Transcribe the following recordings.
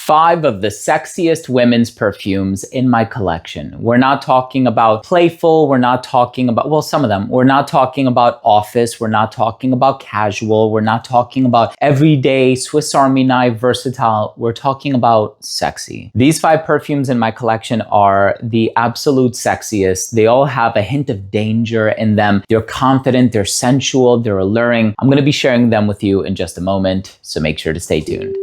5 of the sexiest women's perfumes in my collection. We're not talking about playful, we're not talking about, well, some of them. We're not talking about office, we're not talking about casual, we're not talking about everyday, Swiss Army knife, versatile. We're talking about sexy. These 5 perfumes in my collection are the absolute sexiest. They all have a hint of danger in them. They're confident, they're sensual, they're alluring. I'm gonna be sharing them with you in just a moment, so make sure to stay tuned.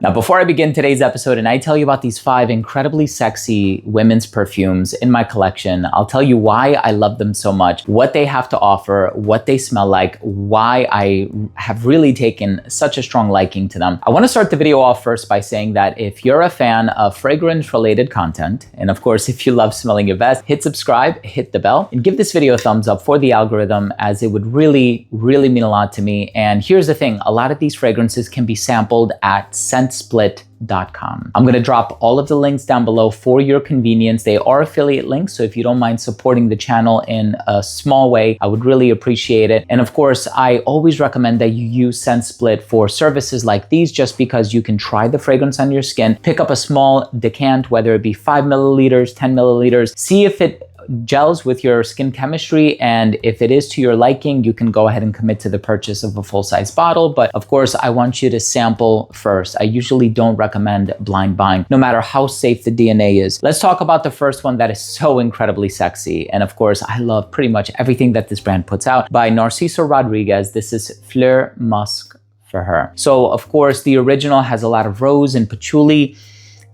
Now, before I begin today's episode and I tell you about these 5 incredibly sexy women's perfumes in my collection, I'll tell you why I love them so much, what they have to offer, what they smell like, why I have really taken such a strong liking to them. I want to start the video off first by saying that if you're a fan of fragrance-related content, and of course, if you love smelling your best, hit subscribe, hit the bell, and give this video a thumbs up for the algorithm, as it would really mean a lot to me. And here's the thing, a lot of these fragrances can be sampled at Split.com. I'm gonna drop all of the links down below for your convenience. They are affiliate links, so if you don't mind supporting the channel in a small way, I would really appreciate it. And of course, I always recommend that you use ScentSplit for services like these, just because you can try the fragrance on your skin, pick up a small decant, whether it be 5 milliliters, 10 milliliters, see if it gels with your skin chemistry, and if it is to your liking, you can go ahead and commit to the purchase of a full-size bottle. But of course, I want you to sample first. I usually don't recommend blind buying, no matter how safe the DNA is. Let's talk about the first one that is so incredibly sexy. And of course, I love pretty much everything that this brand puts out, by Narciso Rodriguez. This is Fleur Musc for her. So of course, the original has a lot of rose and patchouli.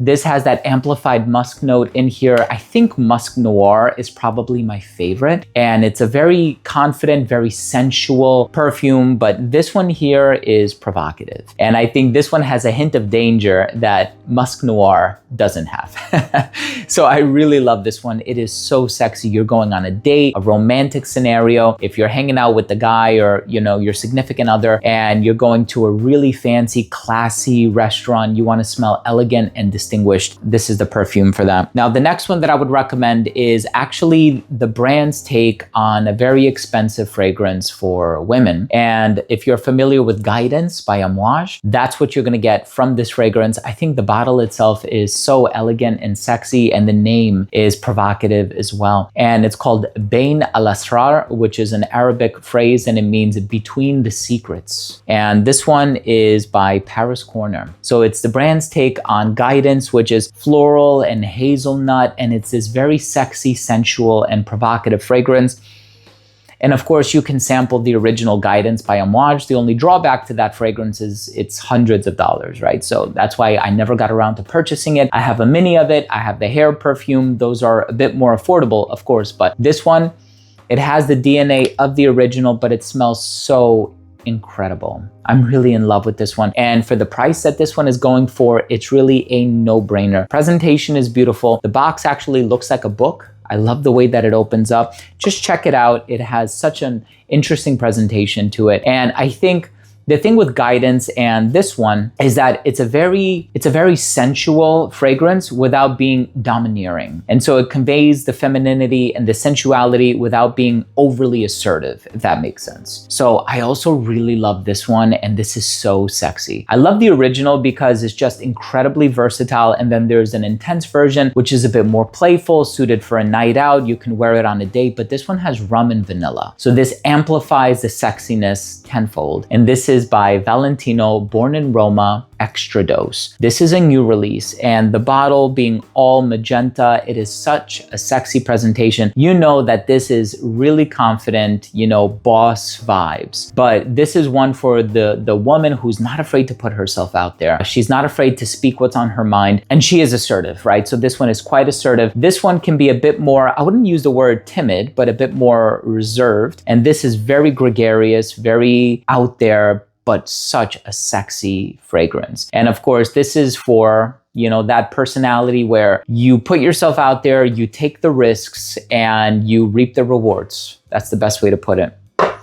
This has that amplified musk note in here. I think Musk Noir is probably my favorite. And it's a very confident, very sensual perfume, but this one here is provocative. And I think this one has a hint of danger that Musk Noir doesn't have. So I really love this one. It is so sexy. You're going on a date, a romantic scenario. If you're hanging out with the guy or, you know, your significant other, and you're going to a really fancy, classy restaurant, you want to smell elegant and distinguished, this is the perfume for that. Now, the next one that I would recommend is actually the brand's take on a very expensive fragrance for women. And if you're familiar with Guidance by Amouage, that's what you're gonna get from this fragrance. I think the bottle itself is so elegant and sexy, and the name is provocative as well. And it's called Bain al-Asrar, which is an Arabic phrase, and it means between the secrets. And this one is by Paris Corner. So it's the brand's take on Guidance, which is floral and hazelnut, and it's this very sexy, sensual, and provocative fragrance. And of course, you can sample the original Guidance by Amouage. The only drawback to that fragrance is it's hundreds of dollars, right? So that's why I never got around to purchasing it. I have a mini of it. I have the hair perfume. Those are a bit more affordable, of course, but this one, it has the DNA of the original, but it smells so incredible. I'm really in love with this one. And for the price that this one is going for, it's really a no-brainer. Presentation is beautiful. The box actually looks like a book. I love the way that it opens up. Just check it out. It has such an interesting presentation to it. And I think the thing with Guidance and this one is that it's a very sensual fragrance without being domineering. And so it conveys the femininity and the sensuality without being overly assertive, if that makes sense. So I also really love this one, and this is so sexy. I love the original because it's just incredibly versatile, and then there's an intense version, which is a bit more playful, suited for a night out. You can wear it on a date, but this one has rum and vanilla. So this amplifies the sexiness tenfold. And this is by Valentino, Born in Roma, Extra Dose. This is a new release, and the bottle being all magenta, it is such a sexy presentation. You know that this is really confident, you know, boss vibes. But this is one for the woman who's not afraid to put herself out there. She's not afraid to speak what's on her mind, and she is assertive, right? So this one is quite assertive. This one can be a bit more, I wouldn't use the word timid, but a bit more reserved. And this is very gregarious, very out there, but such a sexy fragrance. And of course, this is for, you know, that personality where you put yourself out there, you take the risks, and you reap the rewards. That's the best way to put it.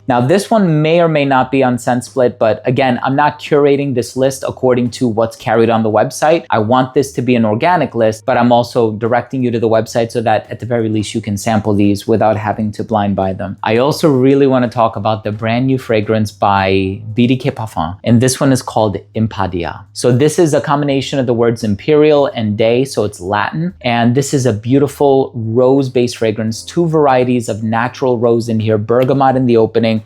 Now, this one may or may not be on ScentSplit, but again, I'm not curating this list according to what's carried on the website. I want this to be an organic list, but I'm also directing you to the website so that at the very least you can sample these without having to blind buy them. I also really want to talk about the brand new fragrance by BDK Parfum, and this one is called Impadia. So this is a combination of the words imperial and day, so it's Latin, and this is a beautiful rose-based fragrance, 2 varieties of natural rose in here, bergamot in the opening.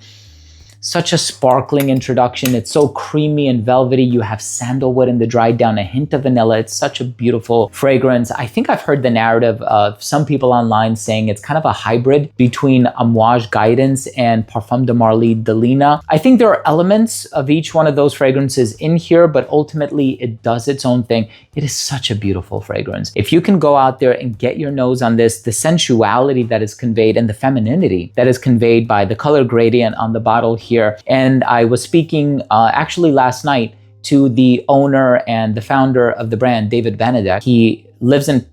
Such a sparkling introduction. It's so creamy and velvety. You have sandalwood in the dried down, a hint of vanilla. It's such a beautiful fragrance. I think I've heard the narrative of some people online saying it's kind of a hybrid between Amouage Guidance and Parfum de Marly Delina. I think there are elements of each one of those fragrances in here, but ultimately it does its own thing. It is such a beautiful fragrance. If you can go out there and get your nose on this, the sensuality that is conveyed and the femininity that is conveyed by the color gradient on the bottle here. And I was speaking actually last night to the owner and the founder of the brand, David Benedek. He lives in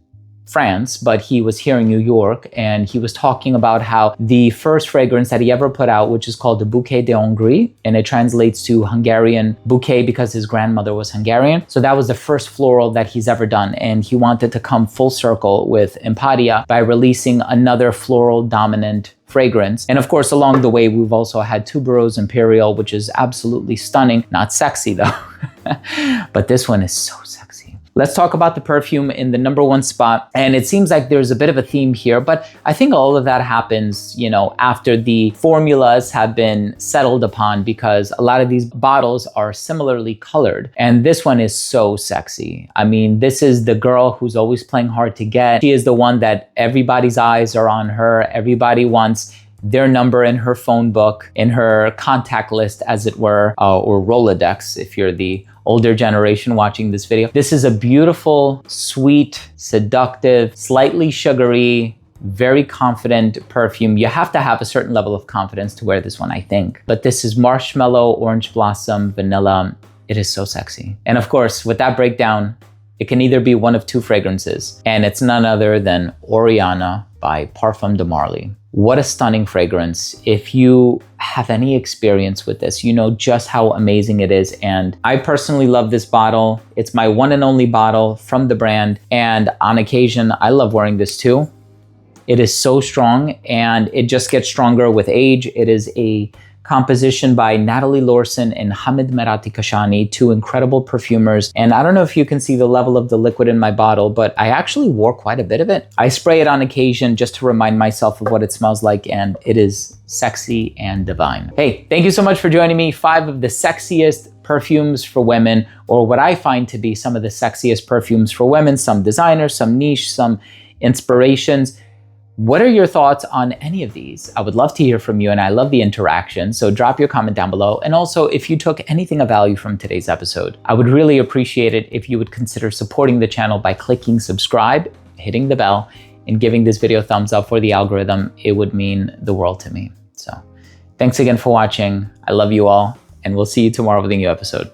France, but he was here in New York, and he was talking about how the first fragrance that he ever put out, which is called the Bouquet de Hongrie, and it translates to Hungarian bouquet because his grandmother was Hungarian. So that was the first floral that he's ever done, and he wanted to come full circle with Impadia by releasing another floral dominant fragrance. And of course, along the way, we've also had Tuberose Imperial, which is absolutely stunning. Not sexy though, but this one is so sexy. Let's talk about the perfume in the #1 spot. And it seems like there's a bit of a theme here, but I think all of that happens, you know, after the formulas have been settled upon, because a lot of these bottles are similarly colored. And this one is so sexy. I mean, this is the girl who's always playing hard to get. She is the one that everybody's eyes are on her. Everybody wants their number in her phone book, in her contact list, as it were, or Rolodex, if you're the older generation watching this video. This is a beautiful, sweet, seductive, slightly sugary, very confident perfume. You have to have a certain level of confidence to wear this one, I think. But this is marshmallow, orange blossom, vanilla. It is so sexy. And of course, with that breakdown, it can either be one of 2 fragrances, and it's none other than Oriana by Parfum de Marly. What a stunning fragrance. If you have any experience with this, you know just how amazing it is. And I personally love this bottle. It's my one and only bottle from the brand. And on occasion, I love wearing this too. It is so strong, and it just gets stronger with age. It is a composition by Natalie Lorson and Hamid Merati Kashani, 2 incredible perfumers. And I don't know if you can see the level of the liquid in my bottle, but I actually wore quite a bit of it. I spray it on occasion just to remind myself of what it smells like, and it is sexy and divine. Hey, thank you so much for joining me. 5 of the sexiest perfumes for women, or what I find to be some of the sexiest perfumes for women, some designers, some niche, some inspirations. What are your thoughts on any of these? I would love to hear from you, and I love the interaction. So drop your comment down below. And also, if you took anything of value from today's episode, I would really appreciate it if you would consider supporting the channel by clicking subscribe, hitting the bell, and giving this video a thumbs up for the algorithm. It would mean the world to me. So thanks again for watching. I love you all, and we'll see you tomorrow with a new episode.